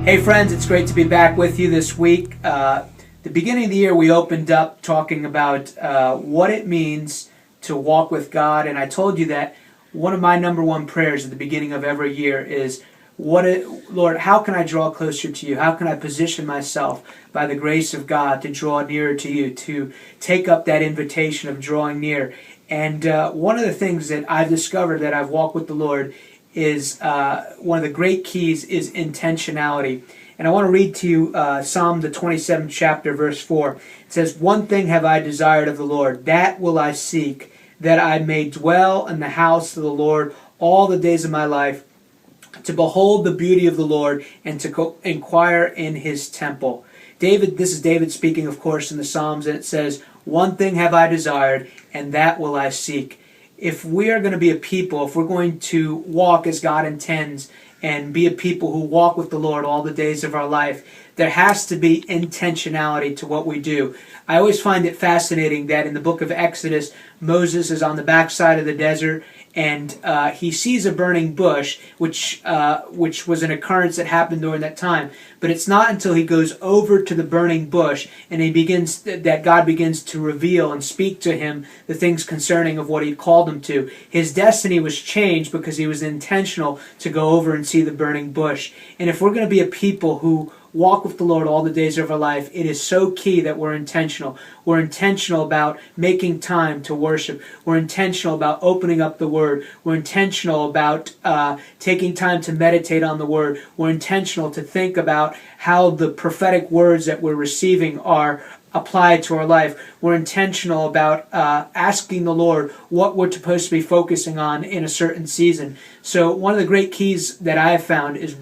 Hey friends, it's great to be back with you this week. The beginning of the year we opened up talking about what it means to walk with God, and I told you that one of my number one prayers at the beginning of every year is, Lord, how can I draw closer to you? How can I position myself by the grace of God to draw nearer to you, to take up that invitation of drawing near? And one of the things that I've discovered that I've walked with the Lord is one of the great keys is intentionality. And I want to read to you Psalm the 27th chapter, verse 4. It says, "One thing have I desired of the Lord, that will I seek, that I may dwell in the house of the Lord all the days of my life, to behold the beauty of the Lord and to inquire in his temple." This is David speaking, of course, in the Psalms, and it says, "One thing have I desired, and that will I seek." If we are going to be a people, if we're going to walk as God intends and be a people who walk with the Lord all the days of our life, there has to be intentionality to what we do. I always find it fascinating that in the book of Exodus, Moses is on the backside of the desert, and he sees a burning bush, which was an occurrence that happened during that time. But it's not until he goes over to the burning bush and that God begins to reveal and speak to him the things concerning of what he called him to. His destiny was changed because he was intentional to go over and see the burning bush. And if we're going to be a people who walk with the Lord all the days of our life, it is so key that we're intentional. We're intentional about making time to worship. We're intentional about opening up the Word. We're intentional about taking time to meditate on the Word. We're intentional to think about how the prophetic words that we're receiving are applied to our life. We're intentional about asking the Lord what we're supposed to be focusing on in a certain season. So one of the great keys that I have found is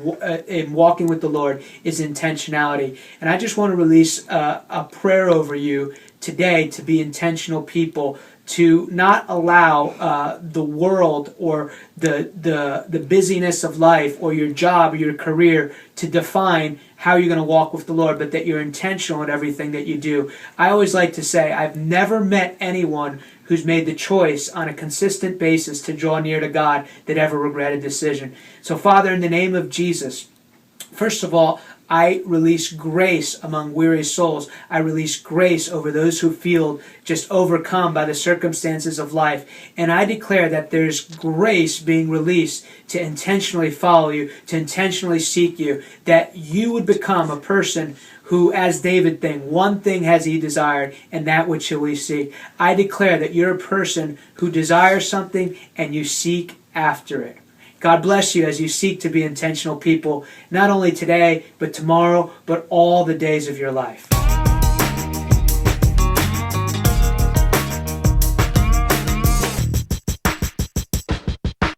in walking with the Lord is intentionality. And I just want to release a prayer over you today to be intentional people, to not allow the world or the busyness of life or your job or your career to define how you're going to walk with the Lord, but that you're intentional in everything that you do. I always like to say I've never met anyone who's made the choice on a consistent basis to draw near to God that ever regretted a decision. So Father, in the name of Jesus, first of all, I release grace among weary souls. I release grace over those who feel just overcome by the circumstances of life. And I declare that there's grace being released to intentionally follow you, to intentionally seek you, that you would become a person who, as David thinks, one thing has he desired, and that which shall we seek. I declare that you're a person who desires something and you seek after it. God bless you as you seek to be intentional people, not only today, but tomorrow, but all the days of your life.